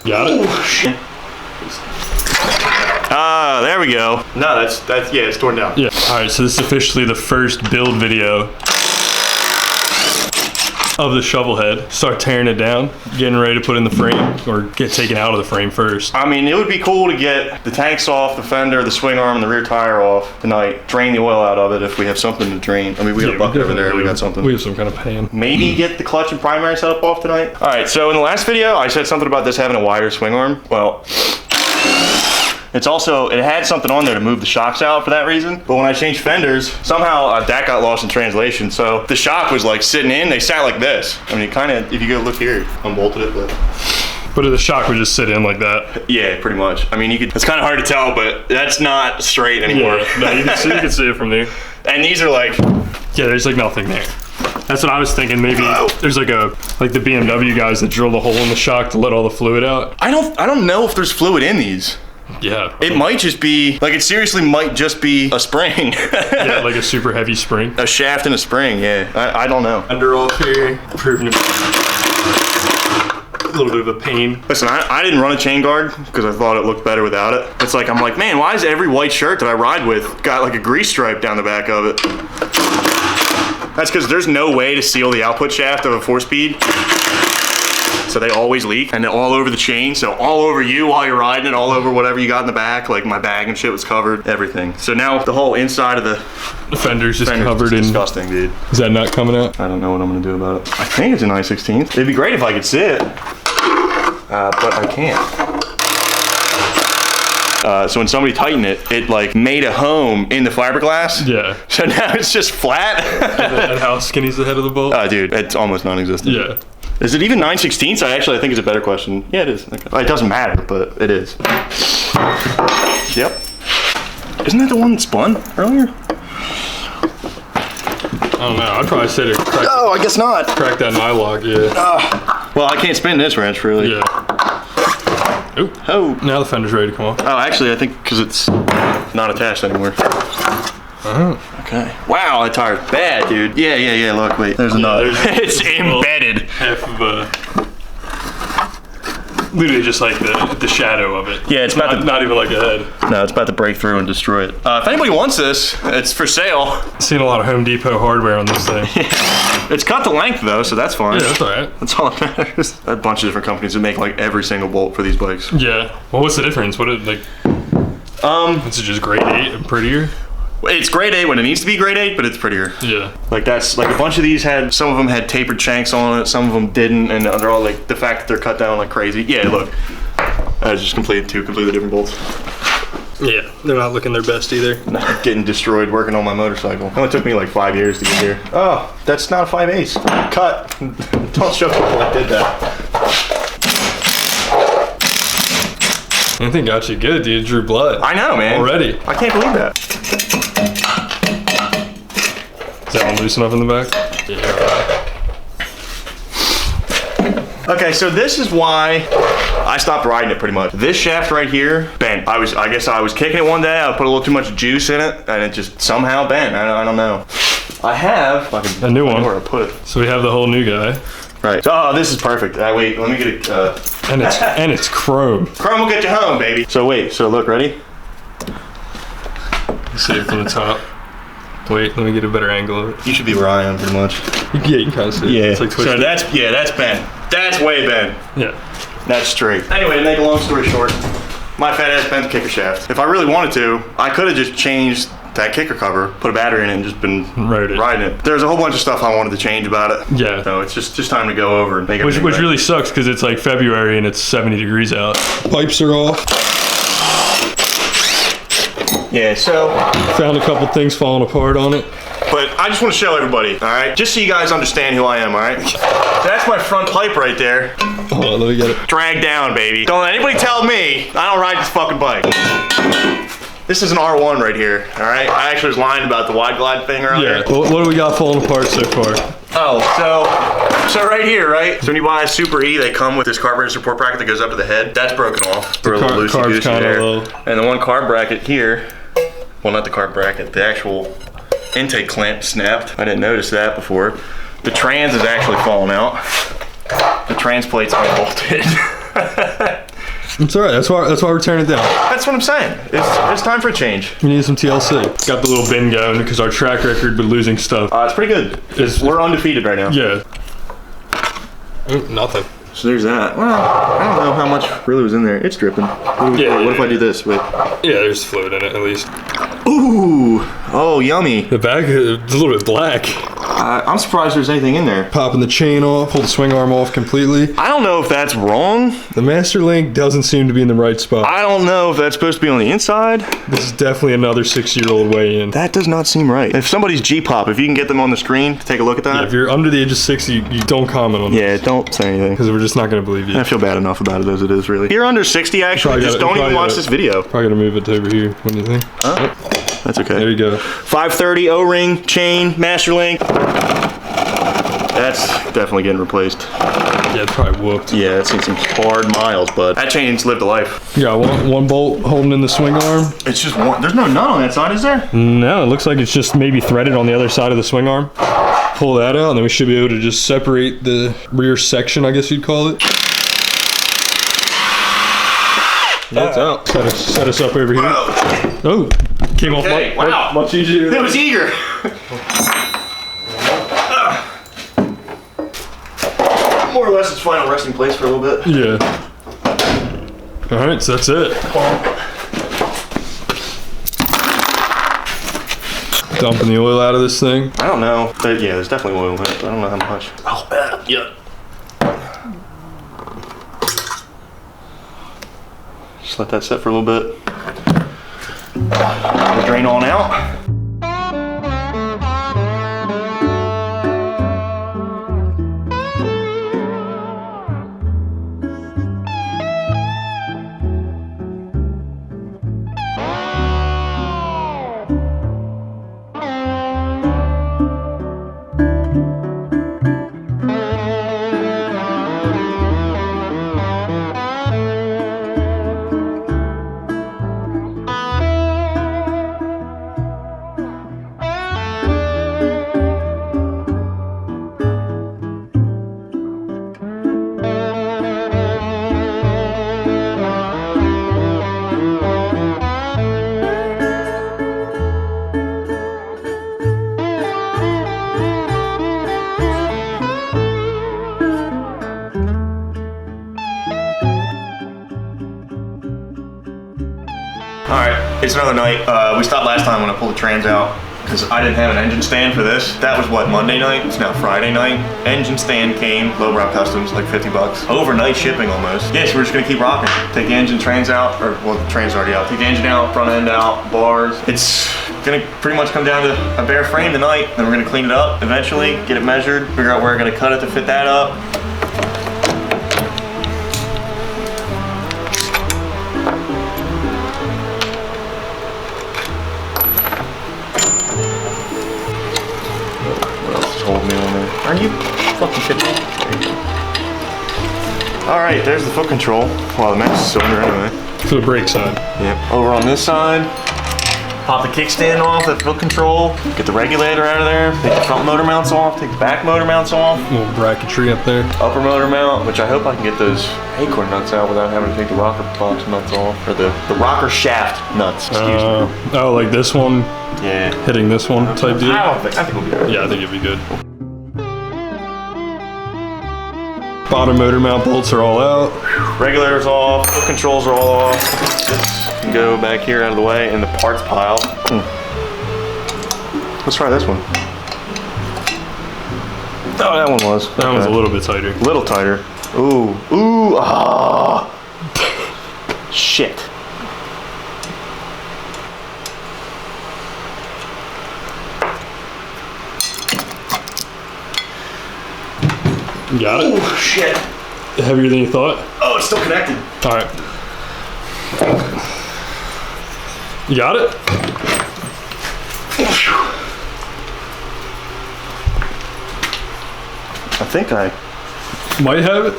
Got it? Oh, shit. Ah, there we go. No, that's yeah, it's torn down. Yeah. All right, so this is officially the first build video of the Shovelhead. Start tearing it down, getting ready to put in the frame, or get taken out of the frame first. I mean, it would be cool to get the tanks off, the fender, the swing arm, and the rear tire off tonight. Drain the oil out of it if we have something to drain. I mean, we got a bucket over there. We got something. We have some kind of pan. Maybe get the clutch and primary setup off tonight. All right, so in the last video, I said something about this having a wider swing arm. Well, it had something on there to move the shocks out for that reason. But when I changed fenders, somehow that got lost in translation. So the shock was like sitting in, they sat like this. I mean, kind of, if you go look here, unbolted it, But the shock would just sit in like that. Yeah, pretty much. I mean, it's kind of hard to tell, but that's not straight anymore. Yeah, no, you can see it from there. And these are like... Yeah, there's like nothing there. That's what I was thinking. Maybe there's like the BMW guys that drill the hole in the shock to let all the fluid out. I don't know if there's fluid in these. Yeah. It might just be, like, it seriously might just be a spring. Yeah, like a super heavy spring. A shaft and a spring, yeah. I don't know. Under off here, proving to be a little bit of a pain. Listen, I didn't run a chain guard because I thought it looked better without it. It's like, I'm like, man, why is every white shirt that I ride with got like a grease stripe down the back of it? That's because there's no way to seal the output shaft of a 4-speed. So they always leak, and they're all over the chain, so all over you while you're riding it, all over whatever you got in the back, like my bag and shit was covered, everything. So now the whole inside of the fender's just covered in... disgusting, dude. Is that not coming out? I don't know what I'm gonna do about it. I think it's a 9/16. It'd be great if I could see it, but I can't. So when somebody tightened it, it like made a home in the fiberglass. Yeah. So now it's just flat. And how skinny's the head of the bolt? Dude, it's almost non-existent. Yeah. Is it even 9/16? I think it's a better question. Yeah, it is. Okay. It doesn't matter, but it is. Yep. Isn't that the one that spun earlier? I don't know. I'd probably say to crack. Oh, I guess not. Crack that nylog, yeah. Well, I can't spin this wrench, really. Yeah. Ooh. Oh. Now the fender's ready to come off. Oh, actually, I think because it's not attached anymore. Okay. Wow, that tire's bad, dude. Yeah. Look, wait. There's another. It's embedded. Half of literally just like the shadow of it. Yeah, it's not even like a head. No, it's about to break through and destroy it. If anybody wants this, it's for sale. Seen a lot of Home Depot hardware on this thing. Yeah. It's cut to length though, so that's fine. Yeah, that's all right. That's all that matters. A bunch of different companies that make like every single bolt for these bikes. Yeah. Well, what's the difference? What is it just grade 8 and prettier? It's grade 8 when it needs to be grade 8, but it's prettier. Yeah. Like that's like a bunch of these some of them had tapered shanks on it, some of them didn't, and they're all like the fact that they're cut down like crazy. Yeah, look, that's just two completely different bolts. Yeah, they're not looking their best either. Not getting destroyed working on my motorcycle. It only took me like 5 years to get here. Oh, that's not a 5/8. Cut. Don't show people I did that. Anything got you good, dude. Drew blood. I know, man. Already. I can't believe that. Is that one loose enough in the back? Yeah. Okay, so this is why I stopped riding it pretty much. This shaft right here bent. I guess I was kicking it one day. I put a little too much juice in it, and it just somehow bent. I don't know. I have a new one. Where I put it. So we have the whole new guy. Right. Oh, this is perfect. Wait, let me get it. And it's chrome. Chrome will get you home, baby. So wait. So look, ready? See it from the top. Wait, let me get a better angle of it. You should be where I am, pretty much. Yeah, you can kind of see it. Yeah. It's like so that's bent. That's way bent. Yeah. That's straight. Anyway, to make a long story short, my fat ass bent the kicker shaft. If I really wanted to, I could have just changed that kicker cover, put a battery in it, and just been riding it. There's a whole bunch of stuff I wanted to change about it. Yeah. So it's just time to go over and make it. Which really sucks because it's like February and it's 70 degrees out. Pipes are off. Yeah, so found a couple things falling apart on it. But I just want to show everybody, all right? Just so you guys understand who I am, all right? So that's my front pipe right there. Hold on, let me get it. Drag down, baby. Don't let anybody tell me I don't ride this fucking bike. This is an R1 right here, all right? I actually was lying about the wide glide thing earlier. Yeah, what do we got falling apart so far? Oh, so right here, right? So when you buy a Super E, they come with this carburetor support bracket that goes up to the head. That's broken off. The carb's kind of low. And the one carb bracket here, well, not the carb bracket, the actual intake clamp snapped. I didn't notice that before. The trans is actually falling out. The trans plate's unbolted. It's alright. That's why we're tearing it down. That's what I'm saying. It's time for a change. We need some TLC. Got the little bin going because our track record with losing stuff. It's pretty good. We're undefeated right now. Yeah. Ooh, nothing. So there's that. Well, I don't know how much really was in there. It's dripping. What if I do this? Wait. Yeah, there's fluid in it at least. Ooh. Oh, yummy. The bag is a little bit black. I'm surprised there's anything in there. Popping the chain off, pull the swing arm off completely. I don't know if that's wrong. The master link doesn't seem to be in the right spot. I don't know if that's supposed to be on the inside. This is definitely another 6-year-old way in. That does not seem right. If somebody's G-pop, if you can get them on the screen to take a look at that. Yeah, if you're under the age of 60, you don't comment on this. Yeah, don't say anything. Because we're just not going to believe you. I feel bad enough about it as it is, really. If you're under 60, actually, just don't even watch this video. Probably going to move it to over here. What do you think? Oh, that's okay. There you go. 530 O-ring, chain, master link. That's definitely getting replaced. Yeah, it's probably whooped. Yeah, it's seen some hard miles, but that chain's lived a life. You got one bolt holding in the swing arm. It's just one. There's no nut on that side, is there? No, it looks like it's just maybe threaded on the other side of the swing arm. Pull that out, and then we should be able to just separate the rear section, I guess you'd call it. Yeah, it's out. Set us up over here. Oh, came off much easier. It was eager. More or less its final resting place for a little bit. Yeah. Alright, so that's it. Dumping the oil out of this thing. I don't know. Yeah, there's definitely oil in it, but I don't know how much. Oh, yeah. Just let that sit for a little bit. Drain on out. Alright, it's another night. We stopped last time when I pulled the trans out because I didn't have an engine stand for this. That was what, Monday night? It's now Friday night. Engine stand came, lowbrow customs, like 50 bucks. Overnight shipping almost. Yeah, so we're just gonna keep rocking. Take the engine, trans out, or well, the tran's already out. Take the engine out, front end out, bars. It's gonna pretty much come down to a bare frame tonight. Then we're gonna clean it up eventually, get it measured, figure out where we're gonna cut it to fit that up. Holding me on there. Are you fucking kidding me? There you go. Alright, there's the foot control. Well, the max cylinder anyway. For the brake side. Yep. Over on this side, pop the kickstand off, the foot control, get the regulator out of there, take the front motor mounts off, take the back motor mounts off. Little bracketry up there. Upper motor mount, which I hope I can get those acorn nuts out without having to take the rocker box nuts off. Or the rocker shaft nuts, excuse me. Oh, like this one? Yeah. Hitting this one type deal? I think we'll be good. Yeah, I think it'd be good. Bottom motor mount bolts are all out. Regulators off, foot controls are all off. This can go back here out of the way in the parts pile. Let's try this one. Oh, that one was. That one's a little bit tighter. A little tighter. Ooh, ooh, ah. Shit. You got it? Oh, shit. Heavier than you thought? Oh, it's still connected. All right. You got it? I think I might have it.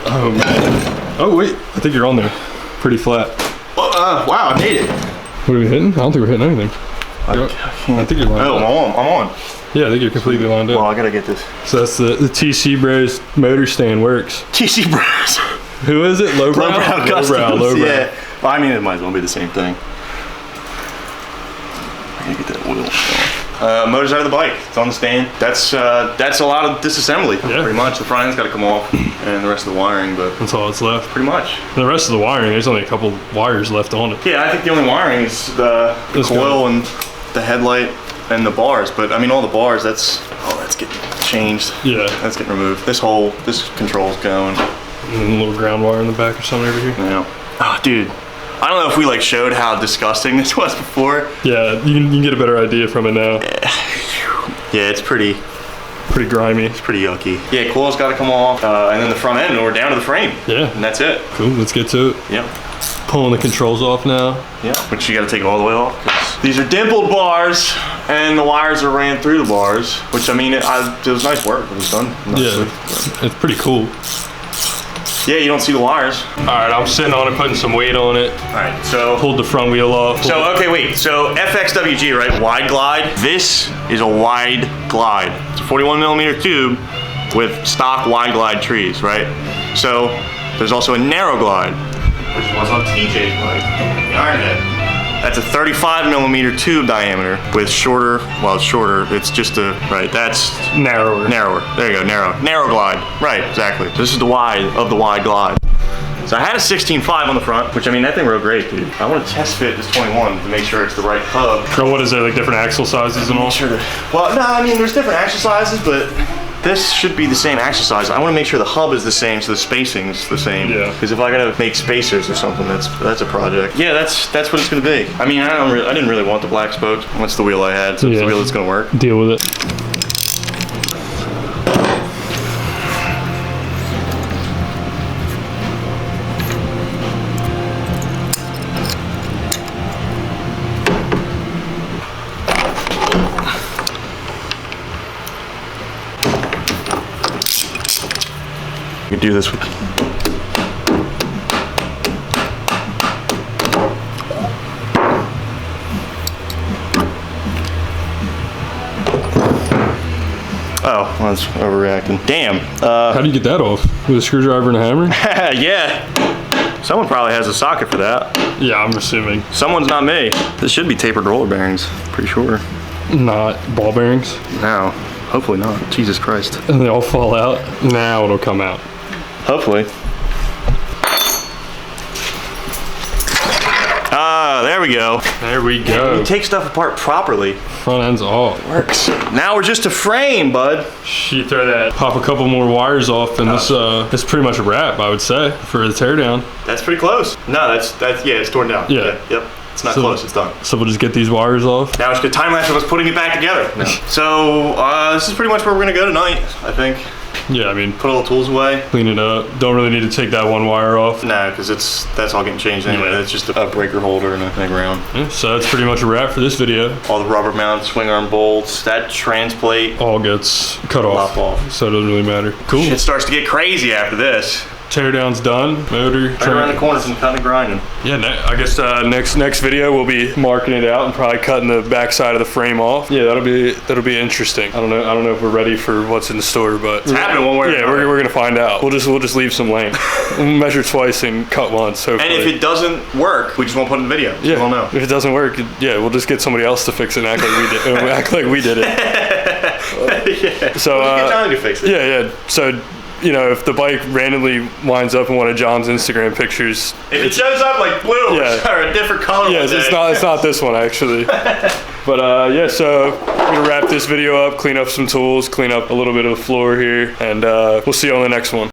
Oh, man. Oh, wait. I think you're on there. Pretty flat. Wow, I made it. What are we hitting? I don't think we're hitting anything. I think you're lined up. Oh, I'm on. Yeah, I think you're completely lined up. Well, I gotta get this. So that's the TC Bros motor stand works. TC Bros. Who is it? Lowbrow? Customs. Yeah. Well, I mean, it might as well be the same thing. I gotta get that oil. Motor's out of the bike. It's on the stand. That's a lot of disassembly. Yeah. Pretty much. The front end's got to come off, and the rest of the wiring. But that's all that's left. Pretty much. The rest of the wiring, there's only a couple wires left on it. Yeah, I think the only wiring is the coil and the headlight and the bars. But I mean, all the bars. That's getting changed. Yeah. That's getting removed. This control's going. And a little ground wire in the back or something over here. Yeah. Oh, dude. I don't know if we like showed how disgusting this was before. Yeah, you can get a better idea from it now. Yeah, it's pretty grimy. It's pretty yucky. Yeah, coil's got to come off, and then the front end, and we're down to the frame. Yeah. And that's it. Cool, let's get to it. Yep. Pulling the controls off now. Yeah, which you got to take all the way off, because these are dimpled bars, and the wires are ran through the bars, which I mean, it was nice work. It was done nicely. Yeah, it's pretty cool. Yeah, you don't see the wires. All right, I'm sitting on it, putting some weight on it. All right, so. Pulled the front wheel off. So, okay, wait. So, FXWG, right? Wide glide. This is a wide glide. It's a 41 millimeter tube with stock wide glide trees, right? So, there's also a narrow glide, which was on TJ's bike, the Ironhead. That's a 35 millimeter tube diameter with shorter, well, it's shorter, it's just that's narrower. Narrower, there you go, narrow glide, right, exactly. This is the wide of the wide glide. So I had a 16.5 on the front, which I mean, that thing rode great, dude. I want to test fit this 21 to make sure it's the right hub. So what is it, like different axle sizes and all? Well, no, I mean, there's different axle sizes, but this should be the same axle size. I want to make sure the hub is the same, so the spacing's the same. Yeah. Because if I gotta make spacers or something, that's a project. Yeah, that's what it's gonna be. I mean, I didn't really want the black spokes. That's the wheel I had, so it's the wheel that's gonna work. Deal with it. You can do this with. Oh, well, that's overreacting. Damn. How do you get that off? With a screwdriver and a hammer? Yeah. Someone probably has a socket for that. Yeah, I'm assuming. Someone's not me. This should be tapered roller bearings, pretty sure. Not ball bearings? No, hopefully not. Jesus Christ. And they all fall out? Now it'll come out. Hopefully. Ah, there we go. There we go. You take stuff apart properly. Front end's off. Works. Now we're just a frame, bud. You throw that, pop a couple more wires off, and this is pretty much a wrap, I would say, for the teardown. That's pretty close. No, that's yeah, it's torn down. Yeah. Yep. It's not close, it's done. So we'll just get these wires off. Now it's good time lapse of us putting it back together. No. So this is pretty much where we're gonna go tonight, I think. Yeah, I mean, put all the tools away, clean it up. Don't really need to take that one wire off. No, because that's all getting changed anyway. Yeah. It's just a breaker holder and a ground. Yeah, so that's pretty much a wrap for this video. All the rubber mounted swing arm bolts, that trans plate all gets cut off. So it doesn't really matter. Cool. Shit starts to get crazy after this. Teardown's done. Motor. Right around the corner from cutting and grinding. Yeah, I guess next video we'll be marking it out and probably cutting the back side of the frame off. Yeah, that'll be interesting. I don't know if we're ready for what's in the store, but it's happening one way. Yeah, we're gonna find out. We'll just leave some length. We'll measure twice and cut once. Hopefully. And if it doesn't work, we just won't put it in the video. So yeah. We'll know. If it doesn't work, yeah, we'll just get somebody else to fix it and act like we did. Act like we did it. Yeah. So we'll get Johnny to fix it. Yeah. So. You know, if the bike randomly winds up in one of John's Instagram pictures, if it shows up like blue or a different color, yeah, it's not this one actually. But yeah, so we're gonna wrap this video up, clean up some tools, clean up a little bit of the floor here, and we'll see you on the next one.